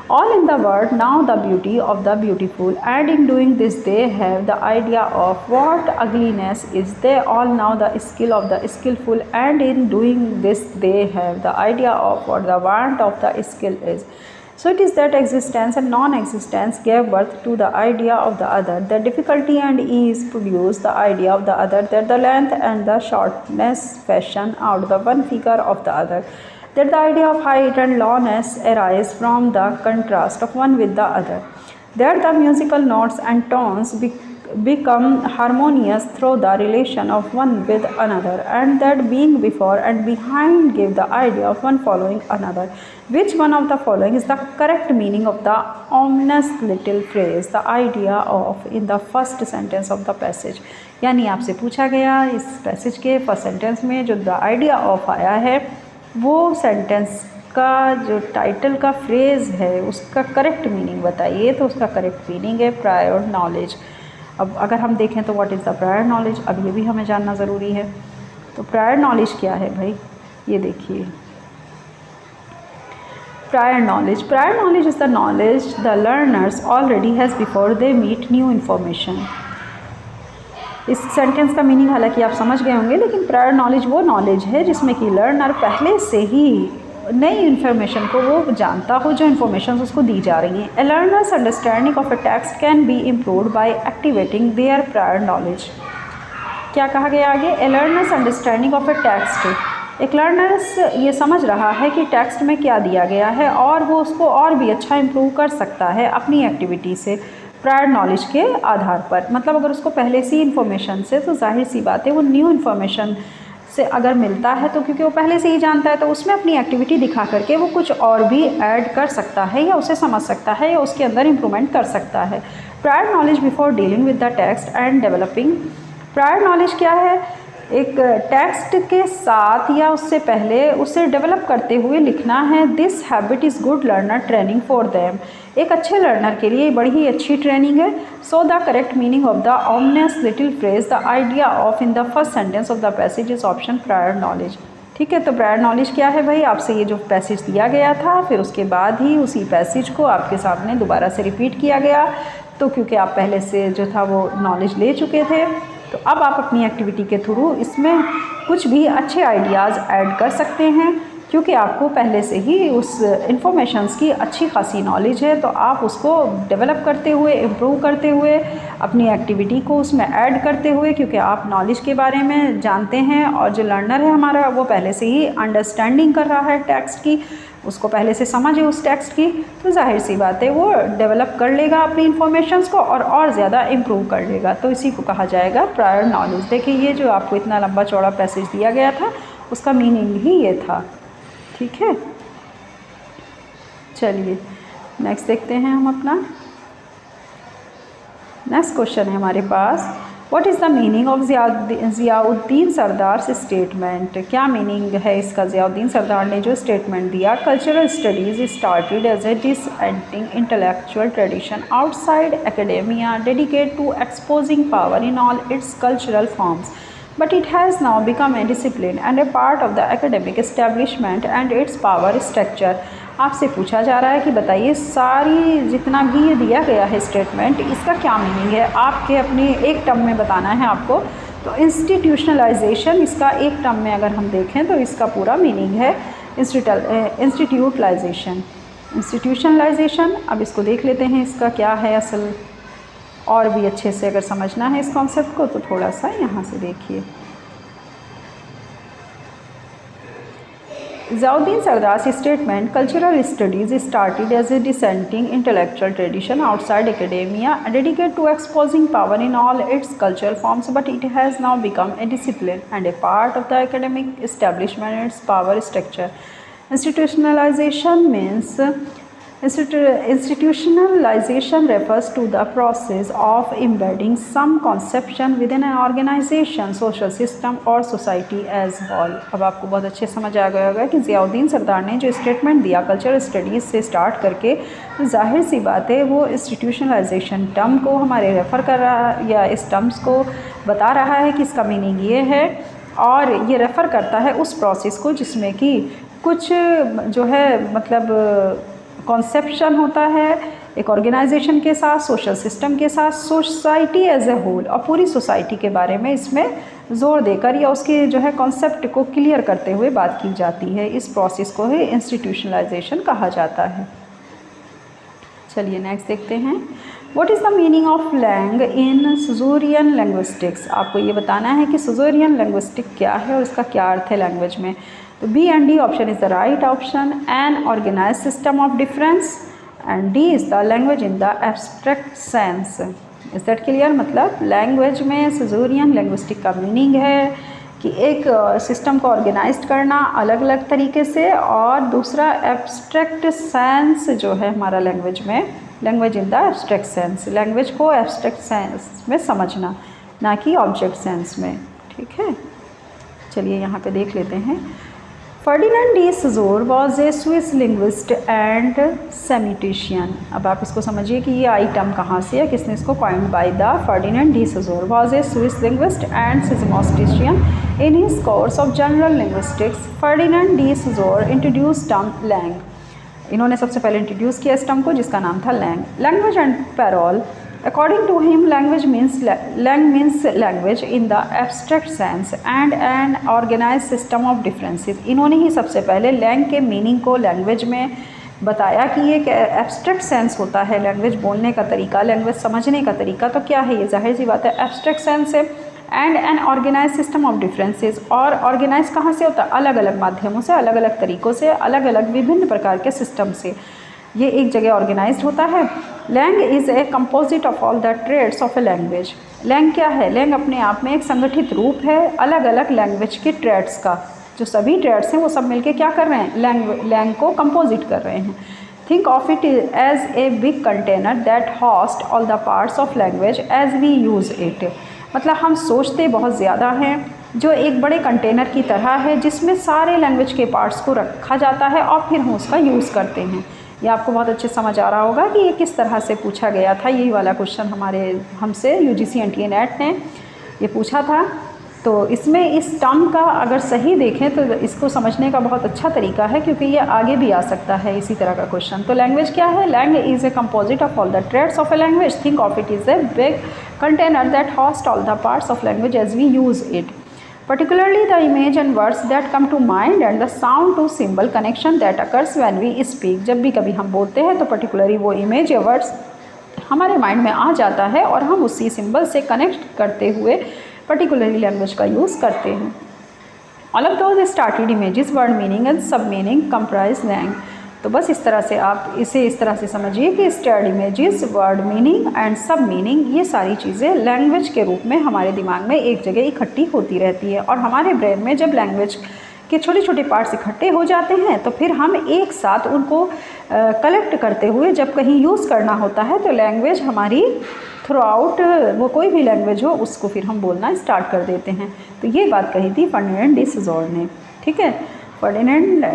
All in the world now the beauty of the beautiful, and in doing this they have the idea of what ugliness is. They all know the skill of the skillful, and in doing this they have the idea of what the want of the skill is. So it is that existence and non-existence gave birth to the idea of the other. The difficulty and ease produce the idea of the other. That the length and the shortness fashion out the one figure of the other. That the idea of height and lowness arise from the contrast of one with the other. That the musical notes and tones become harmonious through the relation of one with another, and that being before and behind give the idea of one following another. Which one of the following is the correct meaning of the ominous little phrase the idea of in the first sentence of the passage? यानी आपसे पूछा गया इस passage के first sentence में जो the idea of आया है वो सेंटेंस का जो टाइटल का फ्रेज़ है उसका करेक्ट मीनिंग बताइए। तो उसका करेक्ट मीनिंग है प्रायर नॉलेज। अब अगर हम देखें तो what is the prior knowledge, अब ये भी हमें जानना ज़रूरी है। तो प्रायर नॉलेज क्या है भाई, ये देखिए। Prior knowledge is the knowledge the learners already has before they meet new information. इस सेंटेंस का मीनिंग हालांकि आप समझ गए होंगे, लेकिन प्रायर नॉलेज वो नॉलेज है जिसमें कि लर्नर पहले से ही नई इन्फॉर्मेशन को वो जानता हो जो इन्फॉर्मेशन उसको दी जा रही हैं। A learner's understanding of a text can be improved by activating their prior knowledge. क्या कहा गया आगे, a learner's understanding of a text. एक लर्नर्स ये समझ रहा है कि टेक्स्ट में क्या दिया गया है और वो उसको और भी अच्छा इम्प्रूव कर सकता है अपनी एक्टिविटी से, प्रायर नॉलेज के आधार पर। मतलब अगर उसको पहले से इन्फॉर्मेशन से, तो जाहिर सी बात है वो न्यू इन्फॉर्मेशन से अगर मिलता है तो क्योंकि वो पहले से ही जानता है तो उसमें अपनी एक्टिविटी दिखा करके वो कुछ और भी ऐड कर सकता है या उसे समझ सकता है या उसके अंदर इम्प्रूवमेंट कर सकता है। Prior knowledge before dealing with the text and developing. Prior knowledge क्या है, एक टेक्स्ट के साथ या उससे पहले उसे डेवलप करते हुए लिखना है। This habit is good learner training for them. एक अच्छे लर्नर के लिए बड़ी ही अच्छी ट्रेनिंग है। So the correct meaning of the ominous little phrase the idea of in the first sentence of the passage is option prior knowledge. ठीक है, तो प्रायर नॉलेज क्या है भाई, आपसे ये जो पैसेज दिया गया था फिर उसके बाद ही उसी पैसेज को आपके सामने दोबारा से रिपीट किया गया। तो क्योंकि आप पहले से जो था वो नॉलेज ले चुके थे, तो अब आप अपनी एक्टिविटी के थ्रू इसमें कुछ भी अच्छे आइडियाज़ ऐड कर सकते हैं। क्योंकि आपको पहले से ही उस इन्फॉर्मेशंस की अच्छी खासी नॉलेज है, तो आप उसको डेवलप करते हुए, इम्प्रूव करते हुए, अपनी एक्टिविटी को उसमें ऐड करते हुए, क्योंकि आप नॉलेज के बारे में जानते हैं और जो लर्नर है हमारा वो पहले से ही अंडरस्टैंडिंग कर रहा है टेक्स्ट की, उसको पहले से समझ है उस टेक्स्ट की, तो जाहिर सी बात है वो डेवलप कर लेगा अपनी इन्फॉर्मेशंस को और ज़्यादा इम्प्रूव कर लेगा। तो इसी को कहा जाएगा प्रायर नॉलेज। देखिए ये जो आपको इतना लंबा चौड़ा पैसेज दिया गया था उसका मीनिंग ही ये था। ठीक है, चलिए नेक्स्ट देखते हैं हम अपना। नेक्स्ट क्वेश्चन है हमारे पास, what is the meaning of Ziauddin Sardar statement. क्या मीनिंग है इसका, ज़ियाउद्दीन सरदार ने जो स्टेटमेंट दिया, cultural studies started as a dissenting intellectual tradition outside academia dedicate to exposing power in all its cultural forms, but it has now become a discipline and a part of the academic establishment and its power structure। आपसे पूछा जा रहा है कि बताइए सारी जितना भी ये दिया गया है स्टेटमेंट, इसका क्या मीनिंग है, आपके अपने एक टर्म में बताना है आपको। तो इंस्टीट्यूशनलाइजेशन, इसका एक टर्म में अगर हम देखें तो इसका पूरा मीनिंग है इंस्टीट्यूशनलाइजेशन। अब इसको देख लेते हैं इसका क्या है असल, और भी अच्छे से अगर समझना है इस कॉन्सेप्ट को तो थोड़ा सा यहाँ से देखिए। Ziauddin Sardar statement, cultural studies started as a dissenting intellectual tradition outside academia dedicate to exposing power in all its cultural forms, but it has now become a discipline and a part of the academic establishment and its power structure. Institutionalisation means Institutionalization refers to the process of embedding some conception within an organization, social system or society as whole। अब आपको बहुत अच्छे समझ आ गया होगा कि ज़ियाउद्दीन सरदार ने जो स्टेटमेंट दिया कल्चरल स्टडीज़ से स्टार्ट करके, तो जाहिर सी बात है वो इंस्टीट्यूशनलाइजेशन टर्म को हमारे रेफ़र कर रहा है या इस टर्म्स को बता रहा है कि इसका मीनिंग ये है, और ये रेफ़र करता है उस प्रोसेस को जिसमें कि कुछ जो है मतलब कॉन्सेप्शन होता है एक ऑर्गेनाइजेशन के साथ, सोशल सिस्टम के साथ, सोसाइटी एज ए होल, और पूरी सोसाइटी के बारे में इसमें ज़ोर देकर या उसके जो है कॉन्सेप्ट को क्लियर करते हुए बात की जाती है। इस प्रोसेस को ही इंस्टीट्यूशनलाइजेशन कहा जाता है। चलिए नेक्स्ट देखते हैं, what is the meaning of langue in Saussurean linguistics. आपको ये बताना है कि सुजूरियन लैंग्विस्टिक क्या है और इसका क्या अर्थ है लैंग्वेज में। तो B and D option is the right option. An organize system of difference and D is the language in the abstract sense. Is that clear. मतलब लैंग्वेज में सिजोरियन लिंग्विस्टिक का मीनिंग है कि एक सिस्टम को organise करना अलग अलग तरीके से, और दूसरा एब्स्ट्रैक्ट सेंस जो है हमारा लैंग्वेज में, language in the abstract sense, language को एब्स्ट्रैक्ट सेंस में समझना, ना कि ऑब्जेक्ट सेंस में। ठीक है, चलिए यहाँ पे देख लेते हैं। Ferdinand de Saussure was a Swiss linguist and semiotician. अब आप इसको समझिए कि ये आइटम कहाँ से है, किसने इसको coined by the Ferdinand de Saussure was a Swiss linguist and semiotician in his course of general linguistics. Ferdinand de Saussure introduce term langue. इन्होंने सबसे पहले इंट्रोड्यूस किया इस टर्म को, जिसका नाम था langue. Language and parole. According to him, language means language in the abstract sense and an organized system of differences। इन्होंने ही सबसे पहले लैंग के मीनिंग को लैंग्वेज में बताया कि ये एब्स्ट्रैक्ट सेंस होता है, लैंग्वेज बोलने का तरीका, लैंग्वेज समझने का तरीका। तो क्या है ये, जाहिर सी बात है एब्स्ट्रैक्ट सेंस है। And an organize system of differences, और ऑर्गेनाइज कहाँ से होता है, अलग अलग माध्यमों से, अलग अलग तरीक़ों से, अलग अलग विभिन्न प्रकार के सिस्टम से ये एक जगह ऑर्गेनाइज्ड होता है। Langue is a composite of all the traits of a language. Langue क्या है, लैंग अपने आप में एक संगठित रूप है अलग अलग लैंग्वेज के ट्रेड्स का। जो सभी ट्रेड्स हैं वो सब मिलके क्या कर रहे हैं, लैंग को कंपोजिट कर रहे हैं। Think of it as a big container that host all the parts of language as we use it. मतलब हम सोचते बहुत ज़्यादा हैं, जो एक बड़े कंटेनर की तरह है जिसमें सारे लैंग्वेज के पार्ट्स को रखा जाता है और फिर हम उसका यूज़ करते हैं। ये आपको बहुत अच्छे समझ आ रहा होगा कि ये किस तरह से पूछा गया था। यही वाला क्वेश्चन हमसे UGC NTA NET ने ये पूछा था। तो इसमें इस टर्म का अगर सही देखें तो इसको समझने का बहुत अच्छा तरीका है, क्योंकि ये आगे भी आ सकता है इसी तरह का क्वेश्चन। तो लैंग्वेज क्या है, langue is a composite of all the traits of a language. Think of it is a big container that host all the parts of language as we use it. Particularly the image and words that come to mind and the sound to symbol connection that occurs when we speak। जब भी कभी हम बोलते हैं तो particularly वो image या words हमारे माइंड में आ जाता है और हम उसी सिंबल से कनेक्ट करते हुए particularly लैंग्वेज का यूज़ करते हैं। All of those started images, word meaning and sub meaning comprise lang। तो बस इस तरह से आप इसे इस तरह से समझिए कि start images, word meaning and सब मीनिंग, ये सारी चीज़ें लैंग्वेज के रूप में हमारे दिमाग में एक जगह इकट्ठी होती रहती है। और हमारे ब्रेन में जब लैंग्वेज के छोटे छोटे पार्ट्स इकट्ठे हो जाते हैं तो फिर हम एक साथ उनको कलेक्ट करते हुए जब कहीं यूज़ करना होता है तो लैंग्वेज हमारी थ्रू आउट, वो कोई भी लैंग्वेज हो, उसको फिर हम बोलना स्टार्ट कर देते हैं। तो ये बात कही थी फर्डिनेंड डी सजोर ने। ठीक है, फर्डिनेंड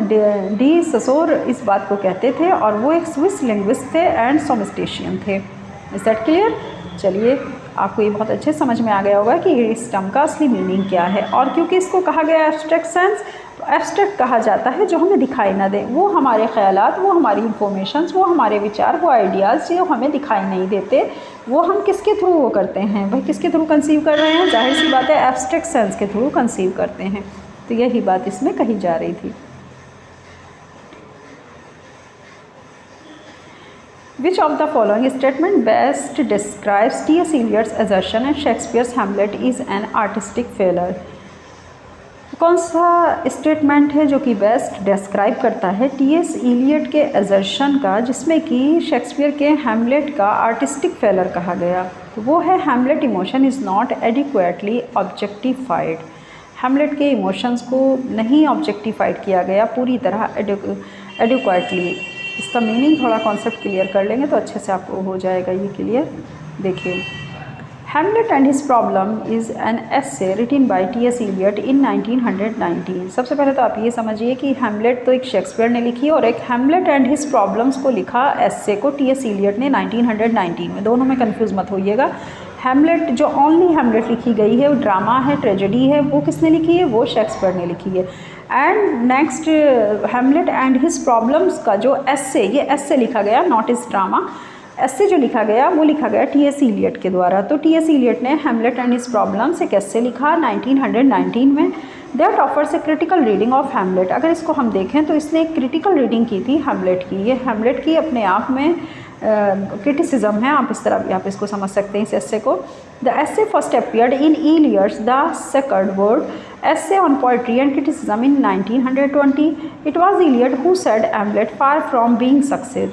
डी सजोर इस बात को कहते थे और वो एक स्विस लिंग्विस्ट थे एंड सोमिस्टेशियन थे। Is that clear. चलिए, आपको ये बहुत अच्छे समझ में आ गया होगा कि इस टर्म का असली मीनिंग क्या है। और क्योंकि इसको कहा गया एब्स्ट्रैक्ट सेंस, तो एब्स्ट्रैक्ट कहा जाता है जो हमें दिखाई ना दे, वो हमारे ख्यालात, वो हमारी इंफॉर्मेशंस, वो हमारे विचार, वो आइडियाज़ जो हमें दिखाई नहीं देते, वो हम किसके थ्रू वो करते हैं, भाई किसके थ्रू कंसीव कर रहे हैं, जाहिर सी बात है एब्स्ट्रैक्ट सेंस के थ्रू कंसीव करते हैं। तो यही बात इसमें कही जा रही थी। Which of the following statement best describes T.S. Eliot's assertion and Shakespeare's Hamlet is an artistic failure? कौन सा स्टेटमेंट है जो कि बेस्ट डिस्क्राइब करता है T.S. Eliot के असर्शन का, जिसमें कि शेक्सपियर के हैमलेट का आर्टिस्टिक फेलर कहा गया? तो वो है Hamlet emotion is not adequately objectified. Hamlet के इमोशंस को नहीं ऑब्जेक्टिफाइड किया गया पूरी तरह एडिक्वेटली। इसका मीनिंग थोड़ा कॉन्सेप्ट क्लियर कर लेंगे तो अच्छे से आपको हो जाएगा ये क्लियर। देखिए, Hamlet and his problem is an essay written by T.S. Eliot in 1919। सबसे पहले तो आप ये समझिए कि हैमलेट तो एक शेक्सपियर ने लिखी और एक हैमलेट एंड हिज प्रॉब्लम्स को लिखा एसे को T.S. Eliot ने 1919 में। दोनों में कंफ्यूज मत होइएगा। हैमलेट जो ओनली हैमलेट लिखी गई है, वो ड्रामा है, ट्रेजेडी है, वो किसने लिखी है, वो शेक्सपियर ने लिखी है। And next Hamlet and his problems का जो एसे, ये एसे लिखा गया, नॉट इज ड्रामा। एसे जो लिखा गया वो लिखा गया T.S. Eliot के द्वारा। तो T.S. Eliot ने हैमलेट एंड हिज प्रॉब्लम्स एक एसे लिखा 1919 में। That offers a critical reading of Hamlet. अगर इसको हम देखें तो इसने एक क्रिटिकल रीडिंग की थी हैमलेट की। ये हैमलेट की अपने आप में क्रिटिसिज्म है, आप इस तरह भी आप इसको समझ सकते हैं इस एसे को। The essay first appeared in Eliot's the second word essay on poetry and criticism in 1920। It was Eliot who said Hamlet far from being success.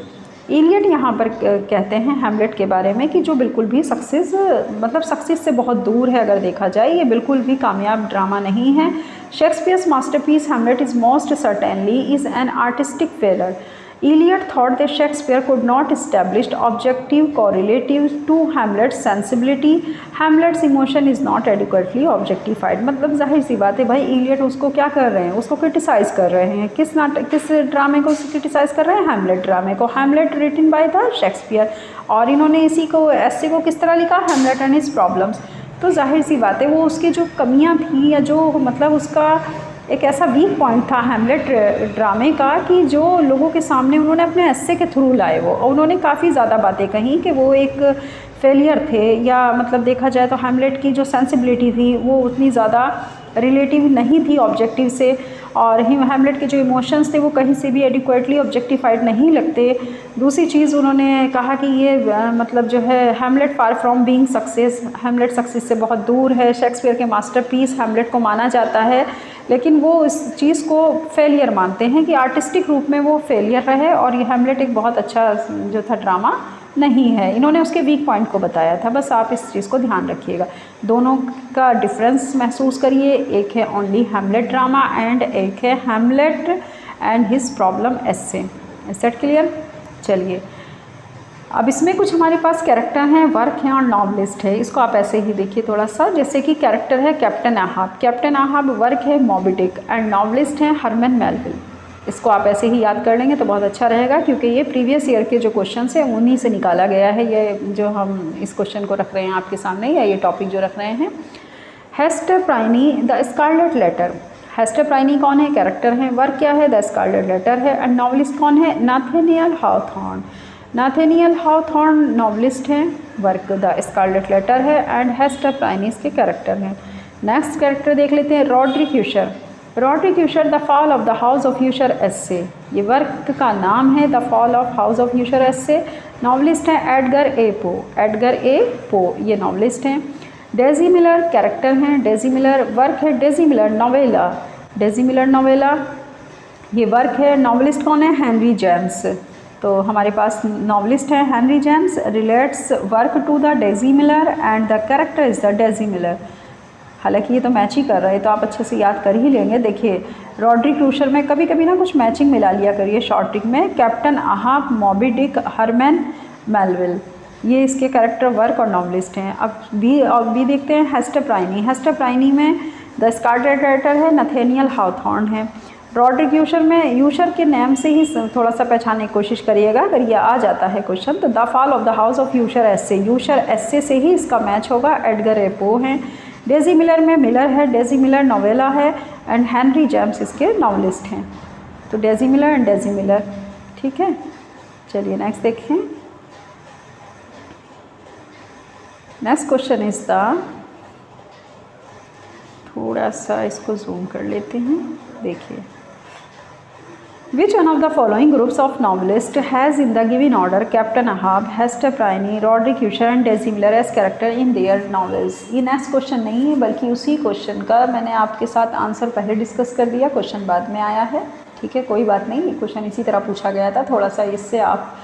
Eliot यहाँ पर कहते हैं हैमलेट के बारे में कि जो बिल्कुल भी सक्सेस से बहुत दूर है। अगर देखा जाए ये बिल्कुल भी कामयाब ड्रामा नहीं है। Shakespeare's masterpiece Hamlet is most certainly is an artistic failure. Eliot thought that Shakespeare could not establish objective correlative to Hamlet's sensibility. Hamlet's emotion is not adequately objectified. मतलब जाहिर सी बात है भाई, इलियट उसको क्या कर रहे हैं, उसको क्रिटिसाइज़ कर रहे हैं। किस ड्रामे को क्रिटिसाइज़ कर रहे हैं? हैमलेट ड्रामे को। Hamlet written by the Shakespeare. और इन्होंने इसी को ऐसे को किस तरह लिखा? Hamlet and his problems. तो जाहिर सी बात है वो उसकी जो कमियाँ थी या जो मतलब उसका एक ऐसा वीक पॉइंट था हैमलेट ड्रामे का कि जो लोगों के सामने उन्होंने अपने एस्से के थ्रू लाए वो, और उन्होंने काफ़ी ज़्यादा बातें कहीं कि वो एक फेलियर थे, या मतलब देखा जाए तो हैमलेट की जो सेंसिबिलिटी थी वो उतनी ज़्यादा रिलेटिव नहीं थी ऑब्जेक्टिव से, और हैमलेट के जो इमोशंस थे वो कहीं से भी एडिक्वेटली ऑब्जेक्टिफाइड नहीं लगते। दूसरी चीज़ उन्होंने कहा कि ये मतलब जो है Hamlet far from being success, Hamlet success से बहुत दूर है। शेक्सपियर के मास्टरपीस हैमलेट को माना जाता है, लेकिन वो इस चीज़ को फेलियर मानते हैं कि आर्टिस्टिक रूप में वो फेलियर रहे, और ये हैमलेट एक बहुत अच्छा जो था ड्रामा नहीं है। इन्होंने उसके वीक पॉइंट को बताया था, बस आप इस चीज़ को ध्यान रखिएगा। दोनों का डिफरेंस महसूस करिए, एक है ओनली हैमलेट ड्रामा एंड एक है Hamlet and his problem essay. Set clear? चलिए अब इसमें कुछ हमारे पास कैरेक्टर हैं, वर्क हैं और नॉवलिस्ट है। इसको आप ऐसे ही देखिए थोड़ा सा, जैसे कि कैरेक्टर है captain Ahab. Captain Ahab, work है मॉबी डिक एंड नॉवलिस्ट हैं हरमन मेलविल। इसको आप ऐसे ही याद कर लेंगे तो बहुत अच्छा रहेगा, क्योंकि ये प्रीवियस ईयर के जो क्वेश्चन है उन्हीं से निकाला गया है। ये जो हम इस क्वेश्चन को रख रहे हैं आपके सामने, या ये टॉपिक जो रख रहे हैं। Hester Prynne the Scarlet Letter. Hester Prynne कौन है? कैरेक्टर है। वर्क क्या है? द स्कारलेट लेटर है। एंड नॉवलिस्ट कौन है? Nathaniel Hawthorne. Nathaniel Hawthorne novelist हैं, वर्क द स्कारलेट लेटर है, एंड हेस्टर प्राइनी इसके कैरेक्टर हैं। नेक्स्ट कैरेक्टर देख लेते हैं, Roderick Usher. Roderick Usher the Fall of the House of Usher essay. ये वर्क का नाम है, the Fall of House of Usher essay. Novelist हैं Edgar A Poe. Edgar A Poe ये नॉवलिस्ट हैं। डेजी मिलर कैरेक्टर हैं। Daisy Miller, work है Daisy Miller novella. Daisy Miller novella ये वर्क है। नॉवलिस्ट कौन है? Henry James. तो हमारे पास नॉवलिस्ट है Henry James, relates work to the Daisy Miller and the character is the Daisy Miller. हालांकि ये तो मैच ही कर रहे हैं, तो आप अच्छे से याद कर ही लेंगे। देखिए रॉड्रिक यूशर में कभी कभी ना कुछ मैचिंग मिला लिया करिए शॉर्ट ट्रिक में। Captain Ahab, Moby Dick, Herman Melville, ये इसके कैरेक्टर, वर्क और नॉवलिस्ट हैं। अब बी देखते हैं, हेस्टर प्राइनी। हेस्टर प्राइनी में द स्कारलेट लेटर है, नथेनियल हाउथॉर्न है। रॉड्रिक यूशर में यूशर के नेम से ही थोड़ा सा पहचानने की कोशिश करिएगा, अगर ये आ जाता है क्वेश्चन तो the Fall of the House of Usher essay. Usher essay से ही इसका मैच होगा। एडगर ए पो हैं। डेजी मिलर में मिलर है, डेजी मिलर नोवेला है, एंड हेनरी जेम्स इसके नॉवलिस्ट हैं। तो Daisy Miller and Daisy Miller, ठीक है। चलिए नेक्स्ट देखें। नेक्स्ट क्वेश्चन इज द, थोड़ा सा इसको जूम कर लेते हैं, देखिए। Which one of the following groups of novelists has in the given order Captain Ahab, Hester Prynne, Roderick Usher and Daisy Miller as character in their novels? ये next question नहीं है, बल्कि उसी क्वेश्चन का मैंने आपके साथ आंसर पहले डिस्कस कर दिया, क्वेश्चन बाद में आया है, ठीक है। कोई बात नहीं, क्वेश्चन इसी तरह पूछा गया था। थोड़ा सा इससे आप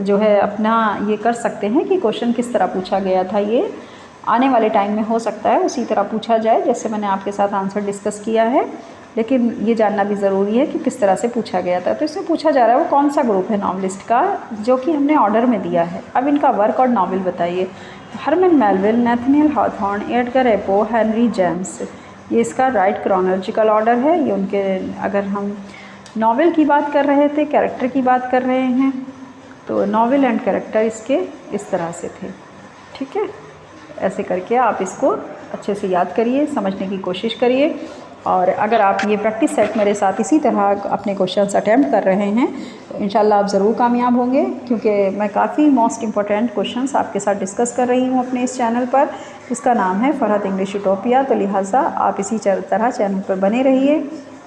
जो है अपना ये कर सकते हैं कि क्वेश्चन किस तरह पूछा गया था, ये आने वाले टाइम में हो सकता है उसी तरह पूछा जाए जैसे मैंने आपके साथ आंसर डिस्कस किया है। लेकिन ये जानना भी ज़रूरी है कि किस तरह से पूछा गया था। तो इसमें पूछा जा रहा है वो कौन सा ग्रुप है नॉवलिस्ट का, जो कि हमने ऑर्डर में दिया है। अब इनका वर्क और नॉवल बताइए। हरमन मेलविल, नैथनियल हाउथॉर्न, एडगर ए पो, हेनरी जेम्स, ये इसका राइट क्रोनोलॉजिकल ऑर्डर है। ये उनके, अगर हम नॉवल की बात कर रहे थे, कैरेक्टर की बात कर रहे हैं, तो नॉवल एंड कैरेक्टर इसके इस तरह से थे, ठीक है। ऐसे करके आप इसको अच्छे से याद करिए, समझने की कोशिश करिए। और अगर आप ये प्रैक्टिस सेट मेरे साथ इसी तरह अपने क्वेश्चंस अटैम्प्ट कर रहे हैं तो इंशाल्लाह आप ज़रूर कामयाब होंगे, क्योंकि मैं काफ़ी मोस्ट इम्पॉर्टेंट क्वेश्चंस आपके साथ डिस्कस कर रही हूँ अपने इस चैनल पर। इसका नाम है फरहत इंग्लिश यूटोपिया। तो लिहाजा आप इसी तरह चैनल पर बने रहिए,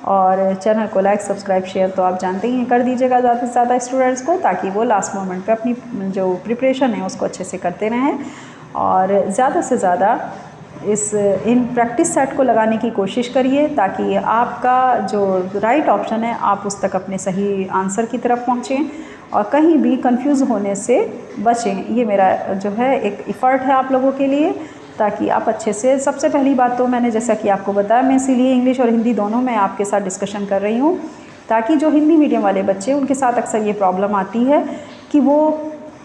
और चैनल को लाइक, सब्सक्राइब, शेयर तो आप जानते ही हैं कर दीजिएगा ज़्यादा से ज़्यादा स्टूडेंट्स को, ताकि वो लास्ट मोमेंट पर अपनी जो प्रिपरेशन है उसको अच्छे से करते रहें। और ज़्यादा से ज़्यादा इन प्रैक्टिस सेट को लगाने की कोशिश करिए, ताकि आपका जो राइट ऑप्शन है आप उस तक अपने सही आंसर की तरफ पहुँचें। और कहीं भी कंफ्यूज होने से बचें। ये मेरा जो है एक इफ़र्ट है आप लोगों के लिए, ताकि आप अच्छे से, सबसे पहली बात तो मैंने जैसा कि आपको बताया, मैं इसीलिए इंग्लिश और हिंदी दोनों में आपके साथ डिस्कशन कर रही हूँ, ताकि जो हिंदी मीडियम वाले बच्चे, उनके साथ अक्सर ये प्रॉब्लम आती है कि वो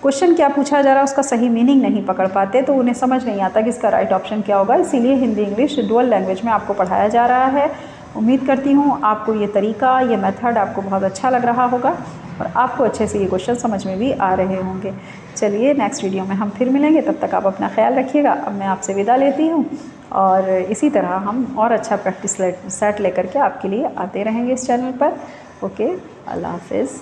क्वेश्चन क्या पूछा जा रहा है उसका सही मीनिंग नहीं पकड़ पाते, तो उन्हें समझ नहीं आता कि इसका राइट ऑप्शन क्या होगा। इसीलिए हिंदी इंग्लिश डुअल लैंग्वेज में आपको पढ़ाया जा रहा है। उम्मीद करती हूँ आपको ये तरीका, ये मेथड आपको बहुत अच्छा लग रहा होगा और आपको अच्छे से ये क्वेश्चन समझ में भी आ रहे होंगे। चलिए नेक्स्ट वीडियो में हम फिर मिलेंगे, तब तक आप अपना ख्याल रखिएगा। अब मैं आपसे विदा लेती हूँ और इसी तरह हम और अच्छा प्रैक्टिस सेट लेकर के आपके लिए आते रहेंगे इस चैनल पर। ओके, अल्लाह हाफिज़।